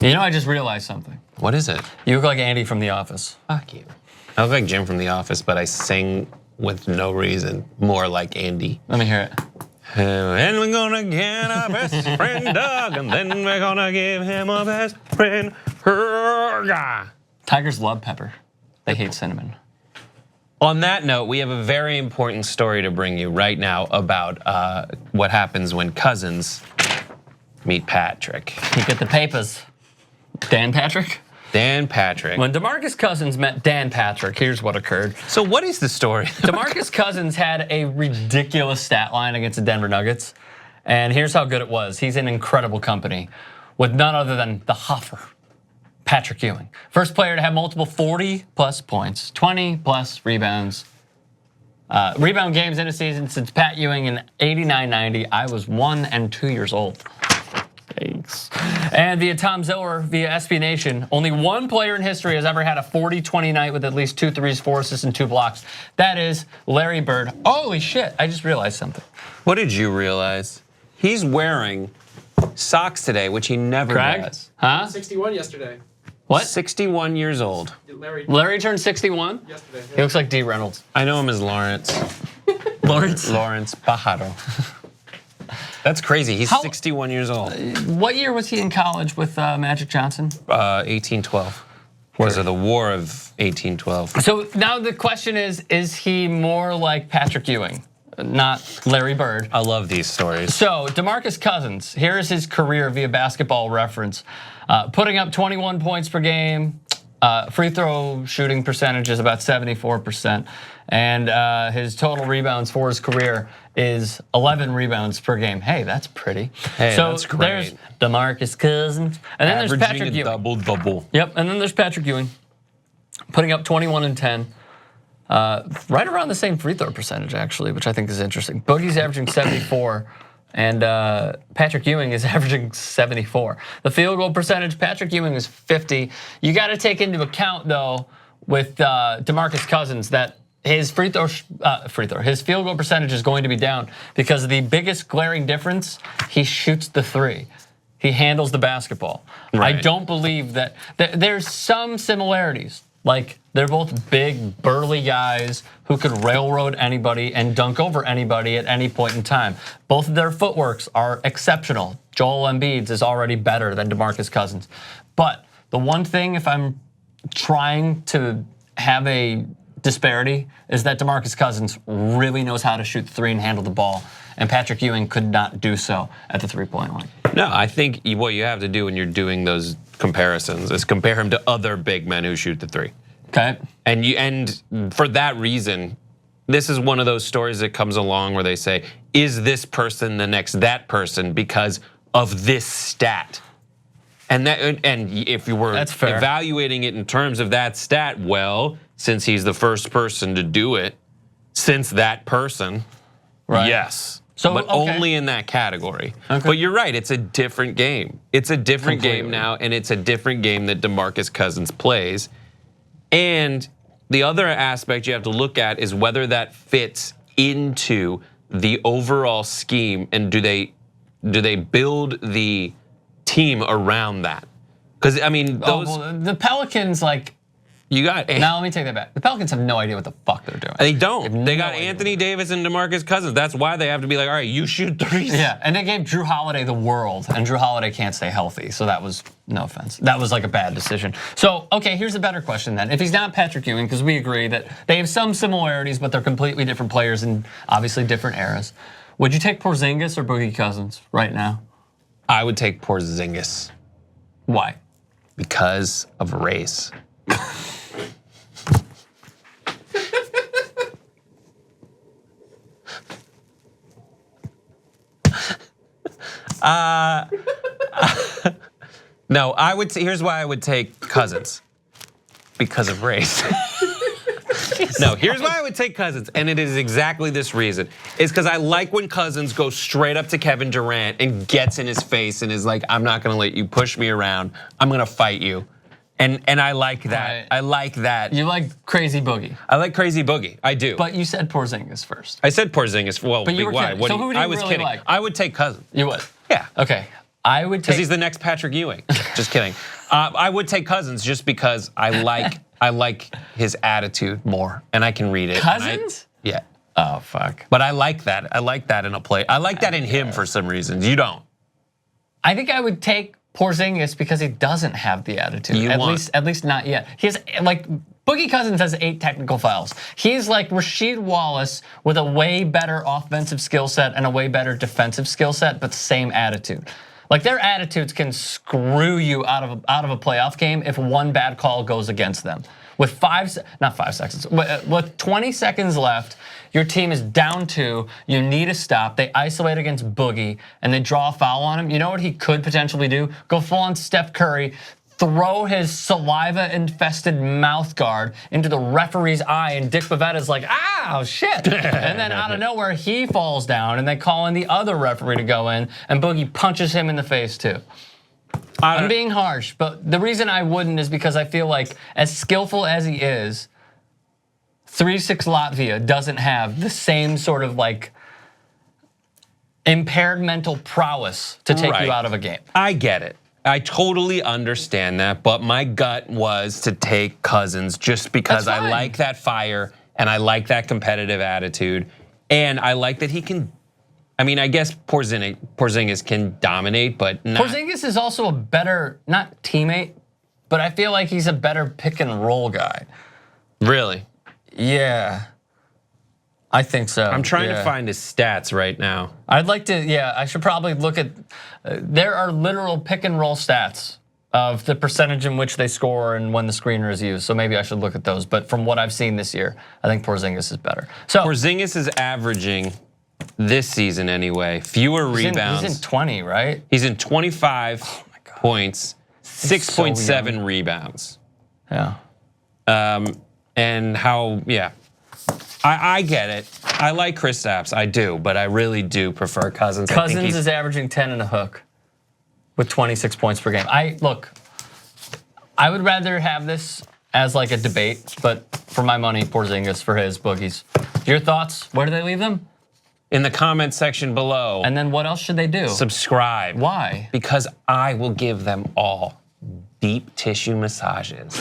You know, I just realized something. What is it? You look like Andy from The Office. Fuck you. I look like Jim from The Office, but I sing with no reason, more like Andy. Let me hear it. And we're gonna get our best friend Doug, and then we're gonna give him a best friend. Tigers love pepper. They hate cinnamon. On that note, we have a very important story to bring you right now about what happens when cousins meet Patrick. You get the papers. Dan Patrick? Dan Patrick. When DeMarcus Cousins met Dan Patrick, here's what occurred. So what is the story? DeMarcus Cousins had a ridiculous stat line against the Denver Nuggets. And here's how good it was. He's in incredible company with none other than the Hoffer, Patrick Ewing. First player to have multiple 40-plus points, 20-plus rebounds. Rebound games in a season since Pat Ewing in 89-90. I was 1 and 2 years old. Thanks. And via Tom Ziller, via SB Nation, only one player in history has ever had a 40-20 night with at least 2 threes, 4 assists, and 2 blocks. That is Larry Bird. Holy shit, I just realized something. What did you realize? He's wearing socks today, which he never does. Huh? 61 yesterday. What? 61 years old. Larry turned 61? yesterday. Yeah. He looks like D. Reynolds. I know him as Lawrence. Lawrence Pajaro. That's crazy. He's 61 years old. What year was he in college with Magic Johnson? 1812. Because of the War of 1812. So now the question is he more like Patrick Ewing, not Larry Bird? I love these stories. So DeMarcus Cousins, here is his career via Basketball Reference. Putting up 21 points per game, free throw shooting percentage is about 74%. And his total rebounds for his career is 11 rebounds per game. Hey, that's pretty. Hey, so that's great. There's DeMarcus Cousins. And then there's Patrick Ewing. Double-double. Yep, and then there's Patrick Ewing, putting up 21 and 10. Right around the same free throw percentage, actually, which I think is interesting. Boogie's averaging 74. And Patrick Ewing is averaging 74. The field goal percentage, Patrick Ewing is 50. You got to take into account, though, with DeMarcus Cousins, that his his field goal percentage is going to be down because the biggest glaring difference, he shoots the three. He handles the basketball. Right. I don't believe that there's some similarities. Like, they're both big, burly guys who could railroad anybody and dunk over anybody at any point in time. Both of their footworks are exceptional. Joel Embiid's is already better than DeMarcus Cousins. But the one thing, if I'm trying to have a disparity, is that DeMarcus Cousins really knows how to shoot the three and handle the ball, and Patrick Ewing could not do so at the three-point line. No, I think what you have to do when you're doing those comparisons is compare him to other big men who shoot the three. Okay. And for that reason, this is one of those stories that comes along where they say, is this person the next that person because of this stat? And if you were evaluating it in terms of that stat, well, since he's the first person to do it, since that person, right. Yes. So, but only in that category. Okay. But you're right, it's a different game. It's a different game now, and it's a different game that DeMarcus Cousins plays. And the other aspect you have to look at is whether that fits into the overall scheme, and do they build the team around that? Because I mean, the Pelicans, like, you got. Now let me take that back. The Pelicans have no idea what the fuck they're doing. They don't. They got Anthony Davis and DeMarcus Cousins. That's why they have to be like, all right, you shoot threes. Yeah, and they gave Drew Holiday the world, and Drew Holiday can't stay healthy. So that was, no offense, that was like a bad decision. So, okay, here's a better question then. If he's not Patrick Ewing, because we agree that they have some similarities, but they're completely different players in obviously different eras, would you take Porziņģis or Boogie Cousins right now? I would take Porziņģis. Why? Because of race. No, I would. Here's why I would take Cousins. Because of race. No, here's why I would take Cousins, and it is exactly this reason. It's because I like when Cousins goes straight up to Kevin Durant and gets in his face and is like, I'm not gonna let you push me around. I'm gonna fight you. And I like that. Right. I like that. You like Crazy Boogie. I like Crazy Boogie. I do. But you said Porziņģis first. I said Porziņģis. Well, but you were why? kidding. So who do you I was really kidding. like? I would take Cousins. You would? Yeah. Okay. I would Because take. he's the next Patrick Ewing. Just kidding. I would take Cousins just because I like his attitude more, and I can read it. Cousins? Yeah. Oh fuck. But I like that. I like that in a play. I like that in him for some reasons. You don't. I think I would take Porziņģis because he doesn't have the attitude. At least not yet. He has like Boogie Cousins has 8 technical fouls. He's like Rasheed Wallace with a way better offensive skill set and a way better defensive skill set, but same attitude. Like their attitudes can screw you out of a playoff game if one bad call goes against them. With not 5 seconds, with 20 seconds left, your team is down 2, you need a stop, they isolate against Boogie, and they draw a foul on him. You know what he could potentially do? Go full on Steph Curry, throw his saliva-infested mouth guard into the referee's eye, and Dick Bavetta's like, "Ow, shit!" And then out of nowhere, he falls down, and they call in the other referee to go in, and Boogie punches him in the face too. I'm being harsh, but the reason I wouldn't is because I feel like, as skillful as he is, 3-6 Latvia doesn't have the same sort of like impaired mental prowess to take you out of a game. I get it. I totally understand that, but my gut was to take Cousins just because I like that fire and I like that competitive attitude, and I like that he can. I mean, I guess Porziņģis can dominate, but not. Porziņģis is also a better, not teammate, but I feel like he's a better pick and roll guy. Really? Yeah. I think so. I'm trying to find his stats right now. I'd like to, I should probably look at, there are literal pick and roll stats of the percentage in which they score and when the screener is used. So maybe I should look at those. But from what I've seen this year, I think Porziņģis is better. So Porziņģis is averaging, this season anyway, fewer rebounds. He's in 20, right? He's in 25 points, 6.7 rebounds. Yeah. And how, I get it. I like Kristaps, I do, but I really do prefer Cousins. Cousins is averaging 10 and a hook with 26 points per game. I would rather have this as like a debate, but for my money, Porziņģis for his Boogies. Your thoughts? Where do they leave them? In the comment section below. And then what else should they do? Subscribe. Why? Because I will give them all deep tissue massages.